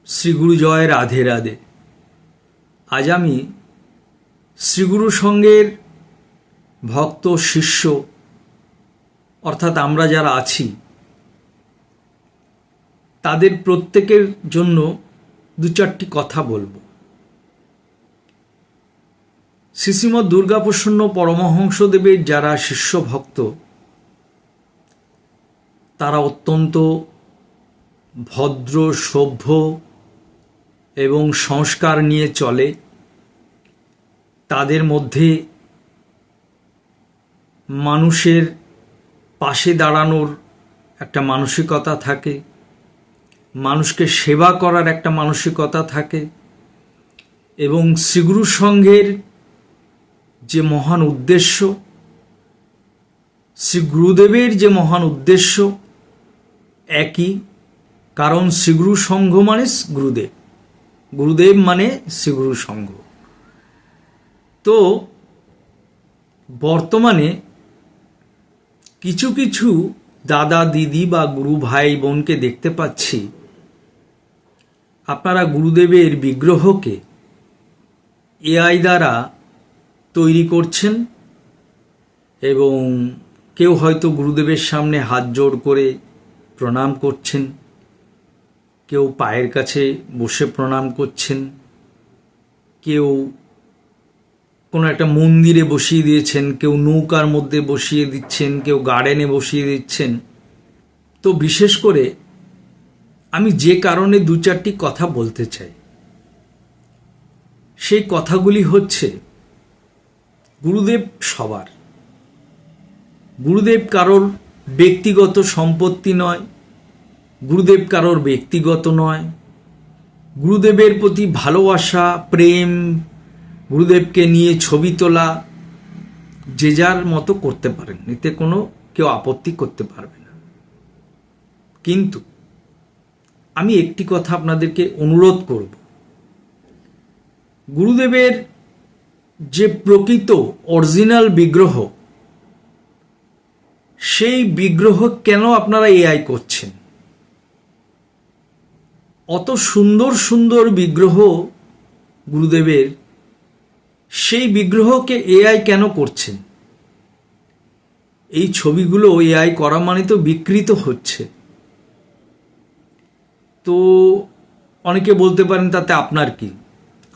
শ্রীগুরু জয়, রাধে রাধে। আজ আমি শ্রীগুরু সঙ্গের ভক্ত শিষ্য অর্থাৎ আমরা যারা আছি তাদের প্রত্যেকের জন্য দু চারটি কথা বলবো। শ্রীশ্রীমৎ দুর্গাপ্রসন্ন পরমহংসদেবের যারা শিষ্য ভক্ত তারা অত্যন্ত ভদ্র, সভ্য এবং সংস্কার নিয়ে চলে। তাদের মধ্যে মানুষের পাশে দাঁড়ানোর একটা মানসিকতা থাকে, মানুষকে সেবা করার একটা মানসিকতা থাকে এবং শ্রীগুরু সংঘের যে মহান উদ্দেশ্য, শ্রী গুরুদেবের যে মহান উদ্দেশ্য একই। কারণ শ্রীগুরু সংঘ মানে গুরুদেব, গুরুদেব মানে শ্রীগুরু সংঘ। তো বর্তমানে কিছু কিছু দাদা দিদি বা গুরু ভাই বোনকে দেখতে পাচ্ছি আপনারা গুরুদেবের বিগ্রহকে এআই দ্বারা তৈরি করছেন এবং কেউ হয়তো গুরুদেবের সামনে হাত জোড় করে প্রণাম করছেন, কেউ পায়ের কাছে বসে প্রণাম করছেন, কেউ কোনো একটা মন্দিরে বসিয়ে দিয়েছেন, কেউ নৌকার মধ্যে বসিয়ে দিচ্ছেন, কেউ গার্ডেনে বসিয়ে দিচ্ছেন। তো বিশেষ করে আমি যে কারণে দু চারটি কথা বলতে চাই সেই কথাগুলি হচ্ছে, গুরুদেব সবার, গুরুদেব কারোর ব্যক্তিগত সম্পত্তি নয়, গুরুদেব কারোর ব্যক্তিগত নয়। গুরুদেবের প্রতি ভালোবাসা, প্রেম, গুরুদেবকে নিয়ে ছবি তোলা যে যার মতো করতে পারেন, এতে কোনো কেউ আপত্তি করতে পারবে না। কিন্তু আমি একটি কথা আপনাদেরকে অনুরোধ করব, গুরুদেবের যে প্রকৃত অরিজিনাল বিগ্রহ সেই বিগ্রহ কেন আপনারা এআই করছেন? অত সুন্দর সুন্দর বিগ্রহ গুরুদেবের, সেই বিগ্রহকে এআই কেন করছেন? এই ছবিগুলো এআই করা মানে তো বিকৃত হচ্ছে। তো অনেকে বলতে পারেন তাতে আপনার কি?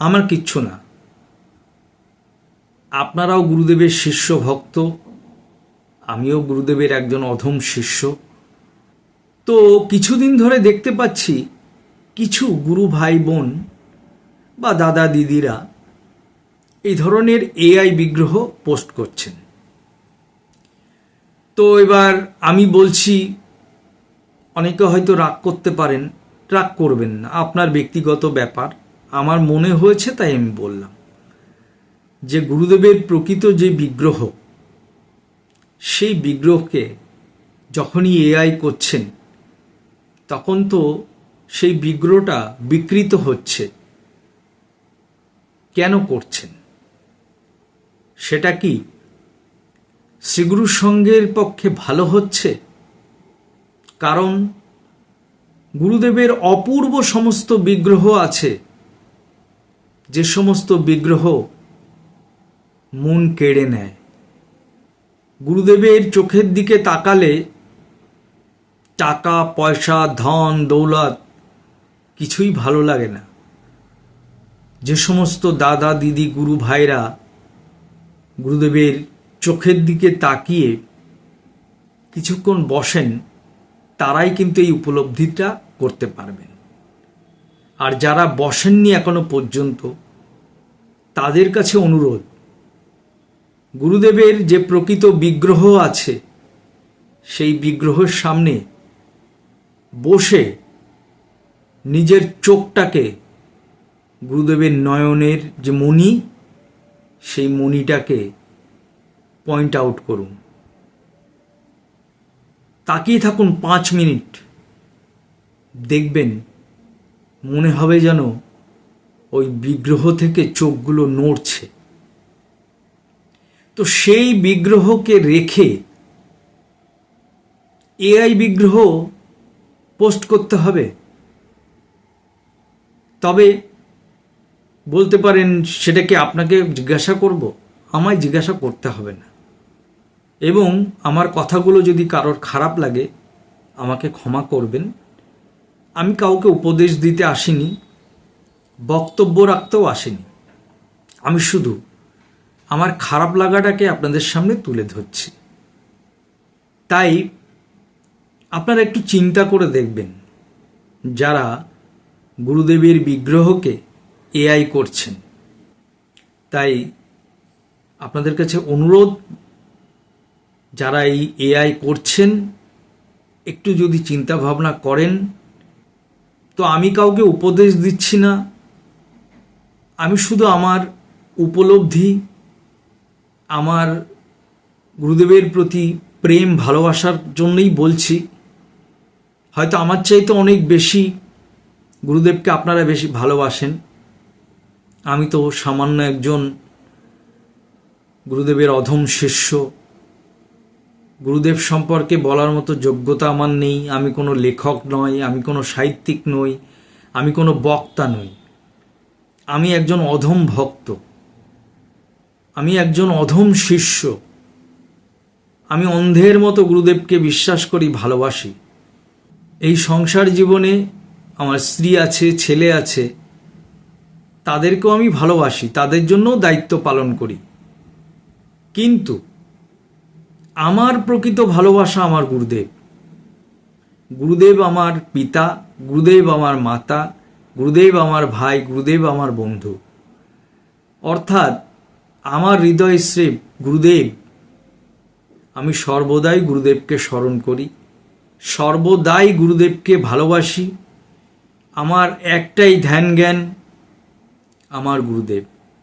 আমার কিচ্ছু না। আপনারাও গুরুদেবের শিষ্য ভক্ত, আমিও গুরুদেবের একজন অধম শিষ্য। তো কিছুদিন ধরে দেখতে পাচ্ছি কিছু গুরু ভাই বোন বা দাদা দিদিরা এই ধরনের এআই বিগ্রহ পোস্ট করছেন। তো এবার আমি বলছি, অনেকে হয়তো রাগ করতে পারেন, রাগ করবেন না, আপনার ব্যক্তিগত ব্যাপার। আমার মনে হয়েছে তাই আমি বললাম যে গুরুদেবের প্রকৃত যে বিগ্রহ সেই বিগ্রহকে যখনই এআই করছেন তখন তো সেই বিগ্রহটা বিকৃত হচ্ছে। কেন করছেন? সেটা কি শ্রীগুরু সংঘের পক্ষে ভালো হচ্ছে? কারণ গুরুদেবের অপূর্ব সমস্ত বিগ্রহ আছে, যে সমস্ত বিগ্রহ মন কেড়ে নেয়। গুরুদেবের চোখের দিকে তাকালে টাকা পয়সা, ধন দৌলত কিছুই ভালো লাগে না। যে সমস্ত দাদা দিদি গুরু ভাইরা গুরুদেবের চোখের দিকে তাকিয়ে কিছুক্ষণ বসেন, তারাই কিন্তু এই উপলব্ধিটা করতে পারবেন। আর যারা বসেননি এখনো পর্যন্ত তাদের কাছে অনুরোধ, গুরুদেবের যে প্রকৃত বিগ্রহ আছে সেই বিগ্রহের সামনে বসে নিজের চোখটাকে গুরুদেবের নয়নের যে মণি সেই মণিটাকে পয়েন্ট আউট করুন। তাকিয়ে থাকুন 5 মিনিট, দেখবেন মনে হবে যেন ওই বিগ্রহ থেকে চোখগুলো নড়ছে। তো সেই বিগ্রহকে রেখে এআই বিগ্রহ পোস্ট করতে হবে? তবে বলতে পারেন সেটা কি আপনাকে জিজ্ঞাসা করব? আমায় জিজ্ঞাসা করতে হবে না। এবং আমার কথাগুলো যদি কারোর খারাপ লাগে আমাকে ক্ষমা করবেন। আমি কাউকে উপদেশ দিতে আসিনি, বক্তব্য রাখতেও আসিনি। আমি শুধু আমার খারাপ লাগাটাকে আপনাদের সামনে তুলে ধরছি। তাই আপনারা একটু চিন্তা করে দেখবেন, যারা গুরুদেবের বিগ্রহকে এআই করছেন। তাই আপনাদের কাছে অনুরোধ, যারা এই এআই করছেন একটু যদি চিন্তা ভাবনা করেন। তো আমি কাউকে উপদেশ দিচ্ছি না, আমি শুধু আমার উপলব্ধি, আমার গুরুদেবের প্রতি প্রেম ভালোবাসার জন্যই বলছি। হয়তো আমার চাইতে অনেক বেশি গুরুদেবকে আপনারা বেশি ভালোবাসেন। আমি তো সামান্য একজন গুরুদেবের অধম শিষ্য। গুরুদেব সম্পর্কে বলার মতো যোগ্যতা আমার নেই। আমি কোনো লেখক নই, আমি কোনো সাহিত্যিক নই, আমি কোনো বক্তা নই। আমি একজন অধম ভক্ত, আমি একজন অধম শিষ্য। আমি অন্ধের মতো গুরুদেবকে বিশ্বাস করি, ভালোবাসি। এই সংসার জীবনে আমার স্ত্রী আছে, ছেলে আছে, তাদেরকেও আমি ভালোবাসি, তাদের জন্যও দায়িত্ব পালন করি। কিন্তু আমার প্রকৃত ভালোবাসা আমার গুরুদেব। গুরুদেব আমার পিতা, গুরুদেব আমার মাতা, গুরুদেব আমার ভাই, গুরুদেব আমার বন্ধু। অর্থাৎ আমার হৃদয় শ্রী গুরুদেব। আমি সর্বদাই গুরুদেবকে স্মরণ করি, সর্বদাই গুরুদেবকে ভালোবাসি। আমার একটাই ধ্যান জ্ঞান, আমার গুরুদেব।